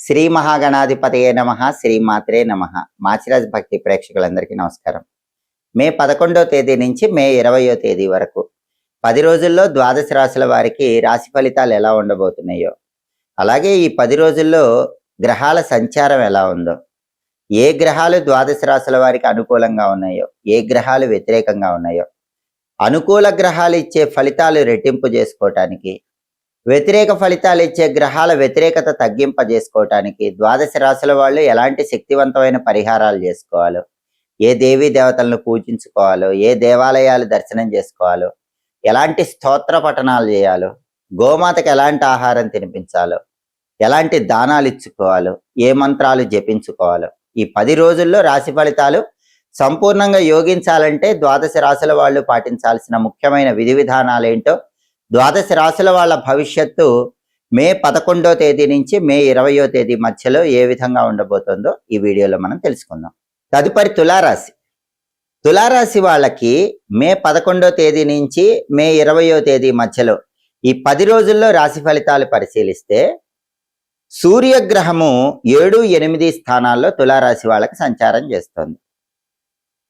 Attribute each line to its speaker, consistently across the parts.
Speaker 1: శ్రీ మహాగణాధిపతయే నమః. శ్రీమాత్రే నమః. మాచిరాజ్ భక్తి ప్రేక్షకులందరికీ నమస్కారం. మే 11వ తేదీ నుంచి మే 20వ తేదీ వరకు 10 రోజుల్లో ద్వాదశ రాశుల వారికి రాశి ఫలితాలు ఎలా ఉండబోతున్నాయో, అలాగే ఈ 10 రోజుల్లో గ్రహాల సంచారం ఎలా ఉందో, ఏ గ్రహాలు ద్వాదశ రాశుల వారికి అనుకూలంగా ఉన్నాయో, ఏ గ్రహాలు వ్యతిరేకంగా ఉన్నాయో, అనుకూల గ్రహాలు ఇచ్చే ఫలితాలు రెట్టింపు చేసుకోవటానికి, వ్యతిరేక ఫలితాలు ఇచ్చే గ్రహాల వ్యతిరేకత తగ్గింపజేసుకోవటానికి ద్వాదశ రాశుల వాళ్ళు ఎలాంటి శక్తివంతమైన పరిహారాలు చేసుకోవాలో, ఏ దేవీ దేవతలను పూజించుకోవాలో, ఏ దేవాలయాలు దర్శనం చేసుకోవాలో, ఎలాంటి స్తోత్ర పఠనాలు చేయాలో, గోమాతకు ఎలాంటి ఆహారం తినిపించాలో, ఎలాంటి దానాలు ఇచ్చుకోవాలో, ఏ మంత్రాలు జపించుకోవాలో, ఈ 10 రోజుల్లో రాశి ఫలితాలు సంపూర్ణంగా యోగించాలంటే ద్వాదశ రాశుల వాళ్ళు పాటించాల్సిన ముఖ్యమైన విధి విధానాలు ఏంటో, ద్వాదశ రాశుల వాళ్ళ భవిష్యత్తు మే 11వ తేదీ నుంచి మే 20వ తేదీ మధ్యలో ఏ విధంగా ఉండబోతుందో ఈ వీడియోలో మనం తెలుసుకుందాం. తదుపరి తులారాశి. తులారాశి వాళ్ళకి మే 11వ తేదీ నుంచి మే 20వ తేదీ మధ్యలో ఈ 10 రోజుల్లో రాశి ఫలితాలు పరిశీలిస్తే, సూర్యగ్రహము 7, 8 స్థానాల్లో తులారాశి వాళ్ళకి సంచారం చేస్తుంది.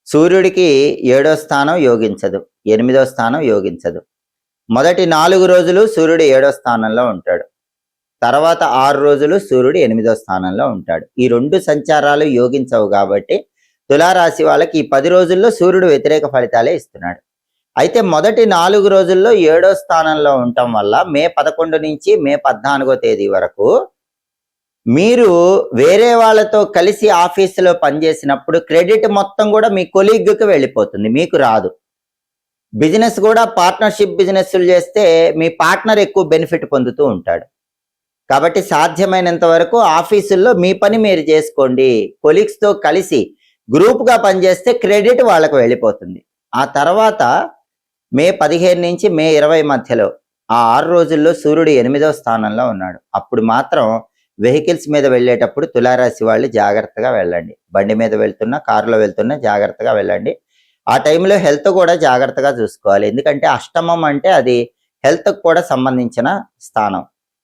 Speaker 1: సూర్యుడికి 7వ స్థానం యోగించదు, 8వ స్థానం యోగించదు. మొదటి 4 రోజులు సూర్యుడు 7వ స్థానంలో ఉంటాడు, తర్వాత 6 రోజులు సూర్యుడు 8వ స్థానంలో ఉంటాడు. ఈ 2 సంచారాలు యోగించవు కాబట్టి తులారాశి వాళ్ళకి ఈ 10 రోజుల్లో సూర్యుడు వ్యతిరేక ఫలితాలే ఇస్తున్నాడు. అయితే మొదటి 4 రోజుల్లో 7వ స్థానంలో ఉండటం వల్ల మే 11 నుంచి మే 14వ తేదీ వరకు మీరు వేరే వాళ్ళతో కలిసి ఆఫీసులో పనిచేసినప్పుడు క్రెడిట్ మొత్తం కూడా మీ కొలీగ్కి వెళ్ళిపోతుంది, మీకు రాదు. బిజినెస్ కూడా పార్ట్నర్షిప్ బిజినెస్లు చేస్తే మీ పార్ట్నర్ ఎక్కువ బెనిఫిట్ పొందుతూ ఉంటాడు. కాబట్టి సాధ్యమైనంత వరకు ఆఫీసుల్లో మీ పని మీరు చేసుకోండి. కొలీగ్స్తో కలిసి గ్రూప్గా పనిచేస్తే క్రెడిట్ వాళ్ళకు వెళ్ళిపోతుంది. ఆ తర్వాత మే 15 నుంచి మే 20 మధ్యలో ఆ 6 రోజుల్లో సూర్యుడు 8వ స్థానంలో ఉన్నాడు. అప్పుడు మాత్రం వెహికల్స్ మీద వెళ్ళేటప్పుడు తులారాశి వాళ్ళు జాగ్రత్తగా వెళ్ళండి. బండి మీద వెళ్తున్నా, కారులో వెళ్తున్నా జాగ్రత్తగా వెళ్ళండి. ఆ టైంలో హెల్త్ కూడా జాగ్రత్తగా చూసుకోవాలి. ఎందుకంటే అష్టమం అంటే అది హెల్త్కి కూడా సంబంధించిన స్థానం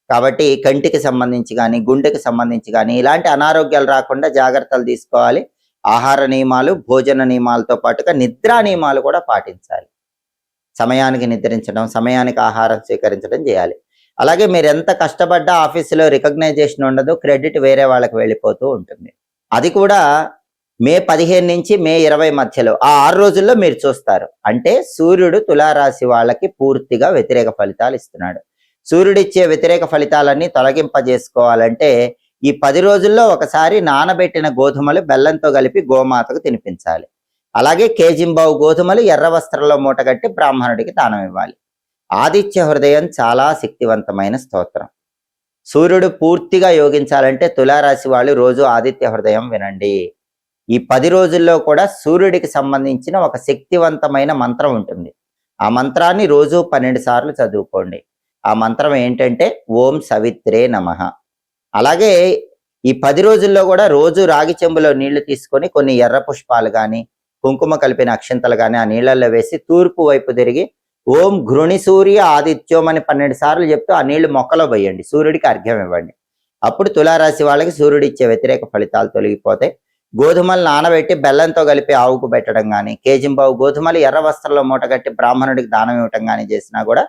Speaker 1: కాబట్టి కంటికి సంబంధించి కానీ, గుండెకి సంబంధించి కానీ ఇలాంటి అనారోగ్యాలు రాకుండా జాగ్రత్తలు తీసుకోవాలి. ఆహార నియమాలు, భోజన నియమాలతో పాటుగా నిద్రా నియమాలు కూడా పాటించాలి. సమయానికి నిద్రించడం, సమయానికి ఆహారం స్వీకరించడం చేయాలి. అలాగే మీరు ఎంత కష్టపడ్డా ఆఫీసులో రికగ్నైజేషన్ ఉండదు, క్రెడిట్ వేరే వాళ్ళకి వెళ్ళిపోతూ ఉంటుంది. అది కూడా మే 15 నుంచి మే 20 మధ్యలో ఆ 6 రోజుల్లో మీరు చూస్తారు. అంటే సూర్యుడు తులారాశి వాళ్ళకి పూర్తిగా వ్యతిరేక ఫలితాలు ఇస్తున్నాడు. సూర్యుడు ఇచ్చే వ్యతిరేక ఫలితాలన్నీ తొలగింపజేసుకోవాలంటే ఈ 10 రోజుల్లో ఒకసారి నానబెట్టిన గోధుమలు బెల్లంతో కలిపి గోమాతకు తినిపించాలి. అలాగే కేజింబావు గోధుమలు ఎర్ర వస్త్రంలో మూటగట్టి బ్రాహ్మణుడికి దానం ఇవ్వాలి. ఆదిత్య హృదయం చాలా శక్తివంతమైన స్తోత్రం. సూర్యుడు పూర్తిగా యోగించాలంటే తులారాశి వాళ్ళు రోజు ఆదిత్య హృదయం వినండి. ఈ 10 రోజుల్లో కూడా సూర్యుడికి సంబంధించిన ఒక శక్తివంతమైన మంత్రం ఉంటుంది. ఆ మంత్రాన్ని రోజు 12 సార్లు చదువుకోండి. ఆ మంత్రం ఏంటంటే ఓం సవిత్రే నమః. అలాగే ఈ 10 రోజుల్లో కూడా రోజు రాగి చెంబులో నీళ్లు తీసుకొని కొన్ని ఎర్ర పుష్పాలు కానీ, కుంకుమ కలిపిన అక్షింతలు కానీ ఆ నీళ్ళల్లో వేసి తూర్పు వైపు తిరిగి ఓం ఘృణి సూర్య ఆదిత్యం అని 12 సార్లు చెప్తూ ఆ నీళ్లు మొక్కలో పోయండి. సూర్యుడికి అర్ఘ్యం ఇవ్వండి. అప్పుడు తులారాశి వాళ్ళకి సూర్యుడు ఇచ్చే వ్యతిరేక ఫలితాలు తొలగిపోతాయి. గోధుమలు నానబెట్టి బెల్లంతో కలిపి ఆవుకు పెట్టడం కానీ, కేజింబావు గోధుమలు ఎర్ర వస్త్రంలో మూటగట్టి బ్రాహ్మణుడికి దానం ఇవ్వటం కానీ చేసినా కూడా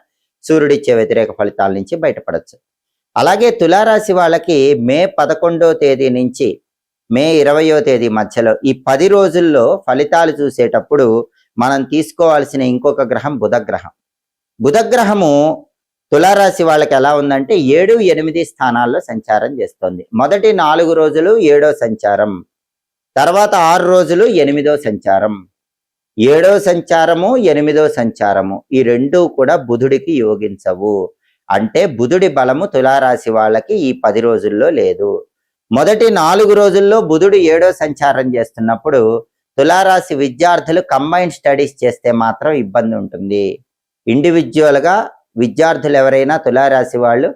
Speaker 1: సూర్యుడిచ్చే వ్యతిరేక ఫలితాల నుంచి బయటపడవచ్చు. అలాగే తులారాశి వాళ్ళకి మే 11వ తేదీ నుంచి మే 20వ తేదీ మధ్యలో ఈ 10 రోజుల్లో ఫలితాలు చూసేటప్పుడు మనం తీసుకోవాల్సిన ఇంకొక గ్రహం బుధగ్రహం. బుధగ్రహము తులారాశి వాళ్ళకి ఎలా ఉందంటే 7, 8 స్థానాల్లో సంచారం చేస్తుంది. మొదటి 4 రోజులు 7వ సంచారం, తర్వాత 6 రోజులు 8వ సంచారం. 7వ సంచారము, 8వ సంచారము ఈ 2 కూడా బుధుడికి యోగించవు. అంటే బుధుడి బలము తులారాశి వాళ్ళకి ఈ 10 రోజుల్లో లేదు. మొదటి 4 రోజుల్లో బుధుడు 7వ సంచారం చేస్తున్నప్పుడు తులారాశి విద్యార్థులు కంబైన్డ్ స్టడీస్ చేస్తే మాత్రం ఇబ్బంది ఉంటుంది. ఇండివిజువల్గా విద్యార్థులు ఎవరైనా తులారాశి వాళ్ళు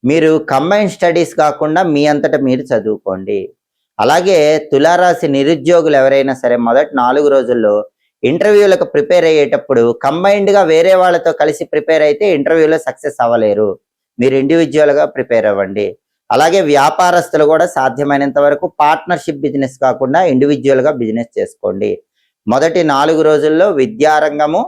Speaker 1: మీరు కంబైన్డ్ స్టడీస్ కాకుండా మీ అంతటా మీరు చదువుకోండి. అలాగే తులారాశి నిరుద్యోగులు ఎవరైనా సరే మొదటి 4 రోజుల్లో ఇంటర్వ్యూలకు ప్రిపేర్ అయ్యేటప్పుడు కంబైన్డ్గా వేరే వాళ్ళతో కలిసి ప్రిపేర్ అయితే ఇంటర్వ్యూలో సక్సెస్ అవ్వలేరు. మీరు ఇండివిజువల్గా ప్రిపేర్ అవ్వండి. అలాగే వ్యాపారస్తులు కూడా సాధ్యమైనంత వరకు పార్ట్నర్షిప్ బిజినెస్ కాకుండా ఇండివిజువల్గా బిజినెస్ చేసుకోండి. మొదటి 4 రోజుల్లో విద్యారంగము,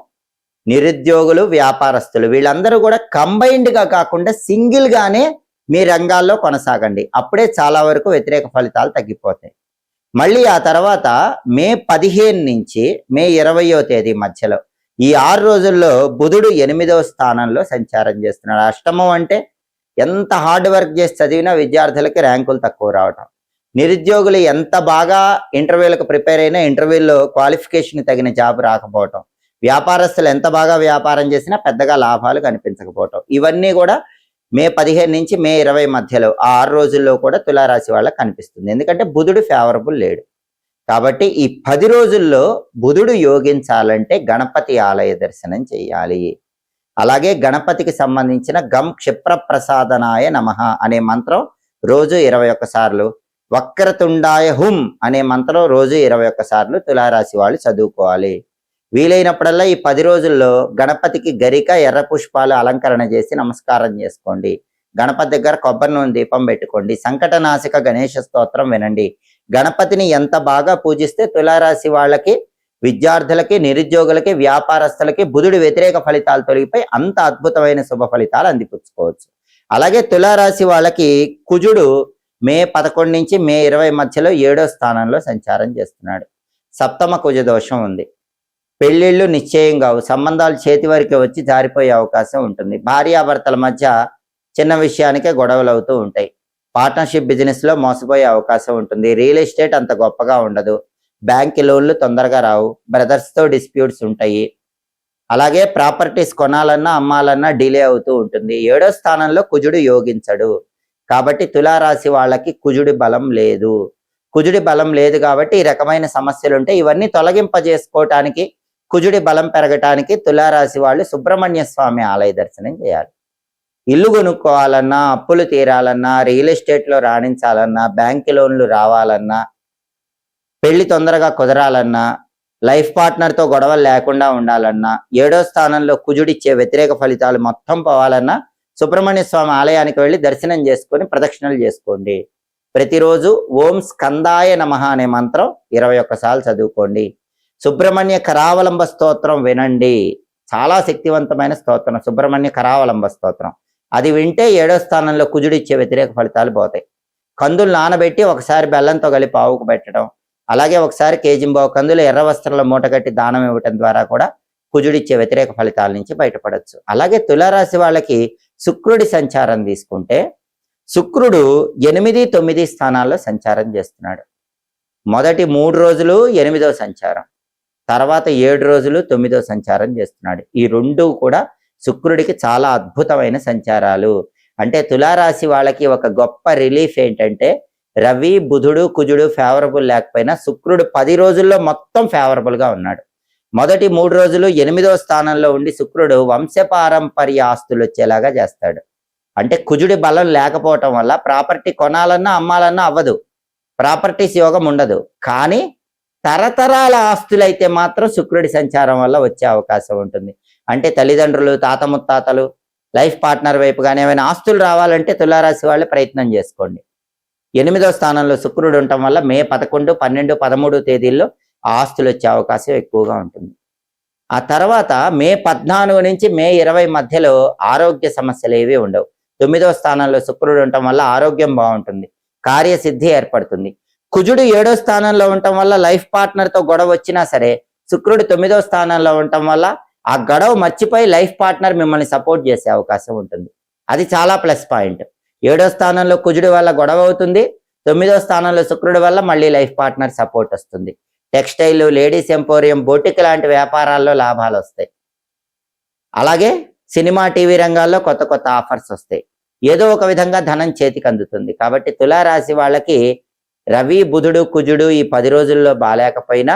Speaker 1: నిరుద్యోగులు, వ్యాపారస్తులు వీళ్ళందరూ కూడా కంబైన్డ్గా కాకుండా సింగిల్గానే మీ రంగాల్లో కొనసాగండి. అప్పుడే చాలా వరకు వ్యతిరేక ఫలితాలు తగ్గిపోతాయి. మళ్ళీ ఆ తర్వాత మే 15 నుంచి మే 20వ తేదీ మధ్యలో ఈ 6 రోజుల్లో బుధుడు 8వ స్థానంలో సంచారం చేస్తున్నాడు. అష్టమం అంటే ఎంత హార్డ్ వర్క్ చేసి చదివినా విద్యార్థులకి ర్యాంకులు తక్కువ రావటం, నిరుద్యోగులు ఎంత బాగా ఇంటర్వ్యూలకు ప్రిపేర్ అయినా ఇంటర్వ్యూల్లో క్వాలిఫికేషన్ తగిన జాబ్ రాకపోవటం, వ్యాపారస్తులు ఎంత బాగా వ్యాపారం చేసినా పెద్దగా లాభాలు కనిపించకపోవటం, ఇవన్నీ కూడా మే 15 నుంచి మే 20 మధ్యలో ఆ 6 రోజుల్లో కూడా తులారాశి వాళ్ళకి కనిపిస్తుంది. ఎందుకంటే బుధుడు ఫేవరబుల్ లేడు. కాబట్టి ఈ 10 రోజుల్లో బుధుడు యోగించాలంటే గణపతి ఆలయ దర్శనం చేయాలి. అలాగే గణపతికి సంబంధించిన గం క్షిప్ర ప్రసాదనాయ నమః అనే మంత్రం రోజు 21 సార్లు, వక్రతుండాయ హుం అనే మంత్రం రోజు 21 సార్లు తులారాశి వాళ్ళు చదువుకోవాలి. వీలైనప్పుడల్లా ఈ 10 రోజుల్లో గణపతికి గరిక, ఎర్ర పుష్పాలు అలంకరణ చేసి నమస్కారం చేసుకోండి. గణపతి దగ్గర కొబ్బరి నూనె దీపం పెట్టుకోండి. సంకటనాశక గణేష స్తోత్రం వినండి. గణపతిని ఎంత బాగా పూజిస్తే తులారాశి వాళ్ళకి, విద్యార్థులకి, నిరుద్యోగులకి, వ్యాపారస్తులకి బుధుడి వ్యతిరేక ఫలితాలు తొలగిపోయి అంత అద్భుతమైన శుభ ఫలితాలు అందిపుచ్చుకోవచ్చు. అలాగే తులారాశి వాళ్ళకి కుజుడు మే 11 నుంచి మే 20 మధ్యలో 7వ స్థానంలో సంచారం చేస్తున్నాడు. సప్తమ కుజ దోషం ఉంది. పెళ్లిళ్ళు నిశ్చయం కావు, సంబంధాలు చేతి వరకు వచ్చి జారిపోయే అవకాశం ఉంటుంది. భార్యాభర్తల మధ్య చిన్న విషయానికే గొడవలు అవుతూ ఉంటాయి. పార్ట్నర్షిప్ బిజినెస్ లో మోసపోయే అవకాశం ఉంటుంది. రియల్ ఎస్టేట్ అంత గొప్పగా ఉండదు. బ్యాంక్ లోన్లు తొందరగా రావు. బ్రదర్స్ తో డిస్ప్యూట్స్ ఉంటాయి. అలాగే ప్రాపర్టీస్ కొనాలన్నా అమ్మాలన్నా డిలే అవుతూ ఉంటుంది. 7వ స్థానంలో కుజుడు యోగించడు. కాబట్టి తులారాశి వాళ్ళకి కుజుడి బలం లేదు. కుజుడి బలం లేదు కాబట్టి ఈ రకమైన సమస్యలు ఉంటాయి. ఇవన్నీ తొలగింపజేసుకోవటానికి, కుజుడి బలం పెరగటానికి తులారాశి వాళ్ళు సుబ్రహ్మణ్య స్వామి ఆలయ దర్శనం చేయాలి. ఇల్లు కొనుక్కోవాలన్నా, అప్పులు తీరాలన్నా, రియల్ ఎస్టేట్లో రాణించాలన్నా, బ్యాంక్ లోన్లు రావాలన్నా, పెళ్లి తొందరగా కుదరాలన్నా, లైఫ్ పార్ట్నర్తో గొడవలు లేకుండా ఉండాలన్నా, 7వ స్థానంలో కుజుడిచ్చే వ్యతిరేక ఫలితాలు మొత్తం పోవాలన్నా సుబ్రహ్మణ్య స్వామి ఆలయానికి వెళ్ళి దర్శనం చేసుకొని ప్రదక్షిణలు చేసుకోండి. ప్రతిరోజు ఓం స్కందాయ నమః అనే మంత్రం 21 సార్లు చదువుకోండి. సుబ్రహ్మణ్య కరావలంబ స్తోత్రం వినండి. చాలా శక్తివంతమైన స్తోత్రం సుబ్రహ్మణ్య కరావలంబ స్తోత్రం. అది వింటే 7వ స్థానంలో కుజుడిచ్చే వ్యతిరేక ఫలితాలు పోతాయి. కందులు నానబెట్టి ఒకసారి బెల్లంతో కలిపి ఆవుకు పెట్టడం, అలాగే ఒకసారి కేజింబావు కందులు ఎర్ర వస్త్రంలో మూటగట్టి దానం ఇవ్వటం ద్వారా కూడా కుజుడిచ్చే వ్యతిరేక ఫలితాల నుంచి బయటపడవచ్చు. అలాగే తులారాశి వాళ్ళకి శుక్రుడి సంచారం తీసుకుంటే శుక్రుడు 8, 9 స్థానాల్లో సంచారం చేస్తున్నాడు. మొదటి 3 రోజులు 8వ సంచారం, తర్వాత 7 రోజులు 9వ సంచారం చేస్తున్నాడు. ఈ రెండు కూడా శుక్రుడికి చాలా అద్భుతమైన సంచారాలు. అంటే తులారాశి వాళ్ళకి ఒక గొప్ప రిలీఫ్ ఏంటంటే రవి, బుధుడు, కుజుడు ఫేవరబుల్ లేకపోయినా శుక్రుడు 10 రోజుల్లో మొత్తం ఫేవరబుల్ గా ఉన్నాడు. మొదటి 3 రోజులు 8వ స్థానంలో ఉండి శుక్రుడు వంశపారంపర్య ఆస్తులు వచ్చేలాగా చేస్తాడు. అంటే కుజుడి బలం లేకపోవటం వల్ల ప్రాపర్టీ కొనాలన్నా అమ్మాలన్నా అవ్వదు, ప్రాపర్టీస్ యోగం ఉండదు. కానీ తరతరాల ఆస్తులైతే మాత్రం శుక్రుడి సంచారం వల్ల వచ్చే అవకాశం ఉంటుంది. అంటే తల్లిదండ్రులు, తాత ముత్తాతలు, లైఫ్ పార్ట్నర్ వైపు కానీ ఏమైనా ఆస్తులు రావాలంటే తులారాశి వాళ్ళు ప్రయత్నం చేసుకోండి. 8వ స్థానంలో శుక్రుడు ఉండటం వల్ల మే 11, 12, 13 తేదీల్లో ఆస్తులు వచ్చే అవకాశం ఎక్కువగా ఉంటుంది. ఆ తర్వాత మే 14 నుంచి మే 20 మధ్యలో ఆరోగ్య సమస్యలు ఏవి ఉండవు. 9వ స్థానంలో శుక్రుడు ఉండటం వల్ల ఆరోగ్యం బాగుంటుంది, కార్యసిద్ధి ఏర్పడుతుంది. కుజుడు 7వ స్థానంలో ఉండటం వల్ల లైఫ్ పార్ట్నర్తో గొడవ వచ్చినా సరే శుక్రుడు 9వ స్థానంలో ఉండటం వల్ల ఆ గొడవ మర్చిపోయి లైఫ్ పార్ట్నర్ మిమ్మల్ని సపోర్ట్ చేసే అవకాశం ఉంటుంది. అది చాలా ప్లస్ పాయింట్. 7వ స్థానంలో కుజుడి వల్ల గొడవ అవుతుంది, 9వ స్థానంలో శుక్రుడి వల్ల మళ్ళీ లైఫ్ పార్ట్నర్ సపోర్ట్ వస్తుంది. టెక్స్టైల్, లేడీస్ ఎంపోరియం, బొటిక్ లాంటి వ్యాపారాల్లో లాభాలు వస్తాయి. అలాగే సినిమా, టీవీ రంగాల్లో కొత్త కొత్త ఆఫర్స్ వస్తాయి. ఏదో ఒక విధంగా ధనం చేతికి అందుతుంది. కాబట్టి తులారాశి వాళ్ళకి రవి, బుధుడు, కుజుడు ఈ 10 రోజుల్లో బాలేకపోయినా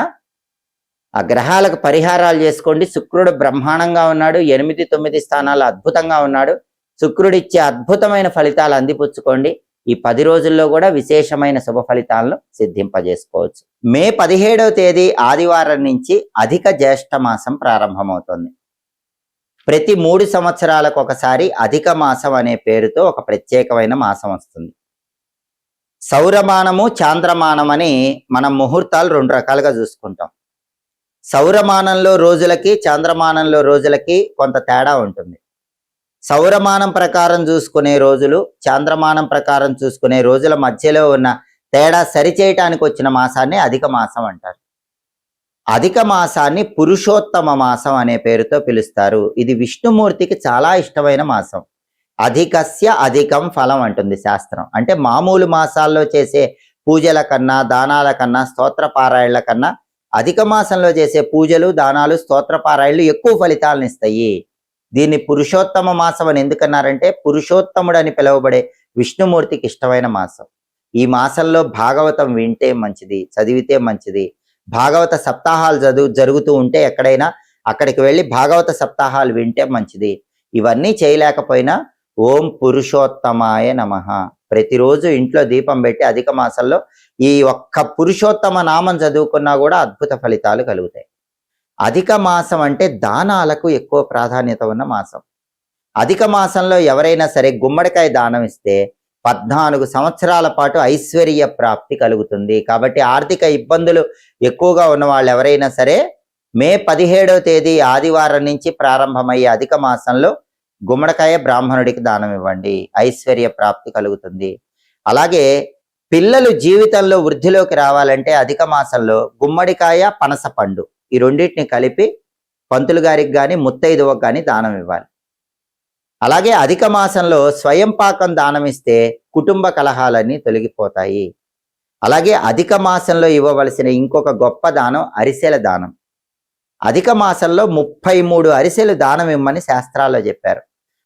Speaker 1: ఆ గ్రహాలకు పరిహారాలు చేసుకోండి. శుక్రుడు బ్రహ్మాండంగా ఉన్నాడు, 8, 9 స్థానాలు అద్భుతంగా ఉన్నాడు. శుక్రుడిచ్చే అద్భుతమైన ఫలితాలు అందిపుచ్చుకోండి. ఈ 10 రోజుల్లో కూడా విశేషమైన శుభ ఫలితాలను సిద్ధింపజేసుకోవచ్చు. మే 17వ తేదీ ఆదివారం నుంచి అధిక జ్యేష్ఠ మాసం ప్రారంభమవుతుంది. ప్రతి 3 సంవత్సరాలకు ఒకసారి అధిక మాసం అనే పేరుతో ఒక ప్రత్యేకమైన మాసం వస్తుంది. సౌరమానము చాంద్రమానం అని మనం ముహూర్తాలు 2 రకాలుగా చూసుకుంటాం. సౌరమానంలో రోజులకి చాంద్రమానంలో రోజులకి కొంత తేడా ఉంటుంది. సౌరమానం ప్రకారం చూసుకునే రోజులు చాంద్రమానం ప్రకారం చూసుకునే రోజుల మధ్యలో ఉన్న తేడా సరిచేయటానికి వచ్చిన మాసాన్ని అధిక మాసం అంటారు. అధిక మాసాన్ని పురుషోత్తమ మాసం అనే పేరుతో పిలుస్తారు. ఇది విష్ణుమూర్తికి చాలా ఇష్టమైన మాసం. అధికస్య అధికం ఫలం అంటుంది శాస్త్రం. అంటే మామూలు మాసాల్లో చేసే పూజల కన్నా దానాల కన్నా స్తోత్ర పారాయణల కన్నా అధిక మాసంలో చేసే పూజలు దానాలు స్తోత్ర పారాయణలు ఎక్కువ ఫలితాలను ఇస్తాయి. దీన్ని పురుషోత్తమ మాసం అని ఎందుకన్నారంటే పురుషోత్తముడు అని పిలువబడే విష్ణుమూర్తికి ఇష్టమైన మాసం. ఈ మాసంలో భాగవతం వింటే మంచిది, చదివితే మంచిది. భాగవత సప్తాహాలు జరుగుతూ ఉంటే ఎక్కడైనా అక్కడికి వెళ్ళి భాగవత సప్తాహాలు వింటే మంచిది. ఇవన్నీ చేయలేకపోయినా ఓం పురుషోత్తమాయ నమః ప్రతిరోజు ఇంట్లో దీపం పెట్టి అధిక మాసంలో ఈ ఒక్క పురుషోత్తమ నామం చదువుకున్నా కూడా అద్భుత ఫలితాలు కలుగుతాయి. అధిక మాసం అంటే దానాలకు ఎక్కువ ప్రాధాన్యత ఉన్న మాసం. అధిక మాసంలో ఎవరైనా సరే గుమ్మడికాయ దానం ఇస్తే 14 సంవత్సరాల పాటు ఐశ్వర్య ప్రాప్తి కలుగుతుంది. కాబట్టి ఆర్థిక ఇబ్బందులు ఎక్కువగా ఉన్న వాళ్ళు ఎవరైనా సరే మే 17వ తేదీ ఆదివారం నుంచి ప్రారంభమయ్యే అధిక మాసంలో గుమ్మడికాయ బ్రాహ్మణుడికి దానం ఇవ్వండి, ఐశ్వర్య ప్రాప్తి కలుగుతుంది. అలాగే పిల్లలు జీవితంలో వృద్ధిలోకి రావాలంటే అధిక మాసంలో గుమ్మడికాయ పనస పండు ఈ రెండింటిని కలిపి పంతులు గారికి కానీ ముత్తైదువకు కానీ దానం ఇవ్వాలి. అలాగే అధిక మాసంలో స్వయం పాకం దానం ఇస్తే కుటుంబ కలహాలన్నీ తొలగిపోతాయి. అలాగే అధిక మాసంలో ఇవ్వవలసిన ఇంకొక గొప్ప దానం అరిసెల దానం. అధిక మాసంలో 33 అరిసెలు దానం ఇవ్వమని శాస్త్రాల్లో చెప్పారు.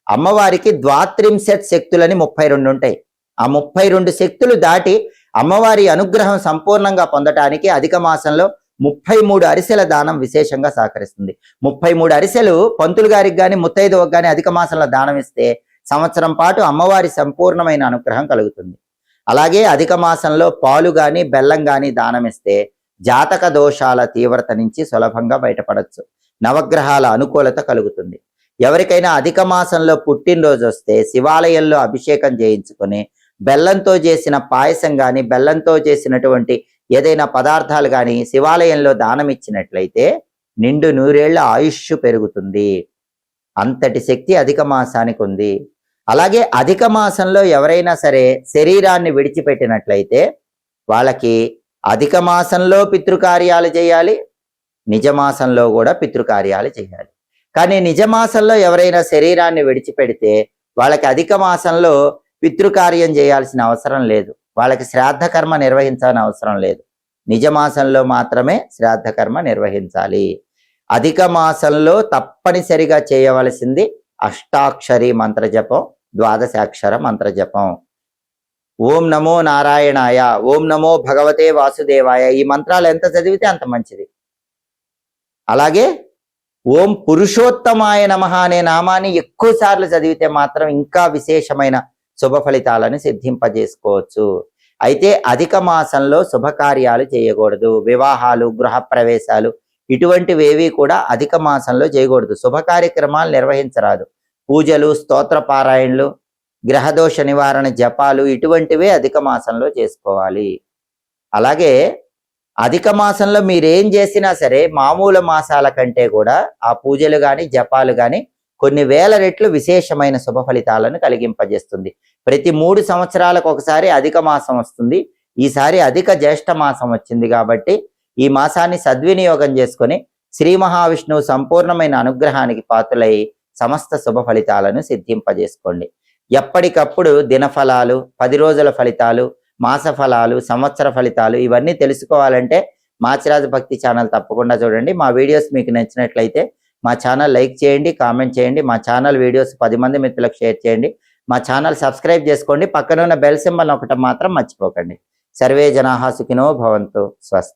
Speaker 1: అమ్మవారికి ద్వాత్రింశత్ శక్తులని 32 ఉంటాయి. ఆ 32 శక్తులు దాటి అమ్మవారి అనుగ్రహం సంపూర్ణంగా పొందటానికి అధిక మాసంలో 33 అరిసెల దానం విశేషంగా సహకరిస్తుంది. 33 అరిసెలు పంతులు గారికి కానీ ముత్తైదువకు కానీ అధిక మాసంలో దానం ఇస్తే సంవత్సరం పాటు అమ్మవారి సంపూర్ణమైన అనుగ్రహం కలుగుతుంది. అలాగే అధిక మాసంలో పాలు కానీ బెల్లం కానీ దానం ఇస్తే జాతక దోషాల తీవ్రత నుంచి సులభంగా బయటపడవచ్చు. నవగ్రహాల అనుకూలత కలుగుతుంది. ఎవరికైనా అధిక మాసంలో పుట్టినరోజు వస్తే శివాలయంలో అభిషేకం చేయించుకొని బెల్లంతో చేసిన పాయసం కానీ బెల్లంతో చేసినటువంటి ఏదైనా పదార్థాలు కానీ శివాలయంలో దానం ఇచ్చినట్లయితే నిండు 100 ఏళ్ల ఆయుష్ పెరుగుతుంది. అంతటి శక్తి అధిక మాసానికి ఉంది. అలాగే అధిక మాసంలో ఎవరైనా సరే శరీరాన్ని విడిచిపెట్టినట్లయితే వాళ్ళకి అధిక మాసంలో పితృకార్యాలు చేయాలి, నిజమాసంలో కూడా పితృకార్యాలు చేయాలి. కానీ నిజమాసంలో ఎవరైనా శరీరాన్ని విడిచిపెడితే వాళ్ళకి అధిక మాసంలో పితృకార్యం చేయాల్సిన అవసరం లేదు, వాళ్ళకి శ్రాద్ధ కర్మ నిర్వహించాల్సిన అవసరం లేదు. నిజమాసంలో మాత్రమే శ్రాద్ధ కర్మ నిర్వహించాలి. అధిక మాసంలో తప్పనిసరిగా చేయవలసింది అష్టాక్షరి మంత్రజపం, 12అక్షర మంత్రజపం. ఓం నమో నారాయణాయ, ఓం నమో భగవతే వాసుదేవాయ, ఈ మంత్రాలు ఎంత చదివితే అంత మంచిది. అలాగే ఓం పురుషోత్తమాయ నమః అనే నామాన్ని ఎక్కువ సార్లు చదివితే మాత్రం ఇంకా విశేషమైన శుభ ఫలితాలను సిద్ధింపజేసుకోవచ్చు. అయితే అధిక మాసంలో శుభకార్యాలు చేయకూడదు. వివాహాలు, గృహప్రవేశాలు ఇటువంటివేవి కూడా అధిక మాసంలో చేయకూడదు. శుభ కార్యక్రమాలు నిర్వహించరాదు. పూజలు, స్తోత్ర పారాయణలు, గ్రహదోష నివారణ జపాలు ఇటువంటివే అధిక మాసంలో చేసుకోవాలి. అలాగే అధిక మాసంలో మీరేం చేసినా సరే మామూలు మాసాల కంటే కూడా ఆ పూజలు కానీ జపాలు కానీ కొన్ని వేల రెట్లు విశేషమైన శుభ ఫలితాలను కలిగింపజేస్తుంది. ప్రతి 3 సంవత్సరాలకు ఒకసారి అధిక మాసం వస్తుంది. ఈసారి అధిక జ్యేష్ఠ మాసం వచ్చింది కాబట్టి ఈ మాసాన్ని సద్వినియోగం చేసుకొని శ్రీ మహావిష్ణువు సంపూర్ణమైన అనుగ్రహానికి పాత్రులై సమస్త శుభ ఫలితాలను సిద్ధింపజేసుకోండి. ఎప్పటికప్పుడు దినఫలాలు, 10 రోజుల ఫలితాలు, మాస ఫలాలు, సంవత్సర ఫలితాలు ఇవన్నీ తెలుసుకోవాలంటే మాచిరాజు భక్తి ఛానల్ తప్పకుండా చూడండి. మా వీడియోస్ మీకు నచ్చినట్లయితే మా ఛానల్ లైక్ చేయండి, కామెంట్ చేయండి. మా ఛానల్ వీడియోస్ 10 మంది మిత్రులకు షేర్ చేయండి. మా ఛానల్ సబ్స్క్రైబ్ చేసుకోండి. పక్కన ఉన్న బెల్ సింబల్ ఒకటి మాత్రం మర్చిపోకండి. సర్వే జనాః సుఖినో భవంతు. స్వస్తి.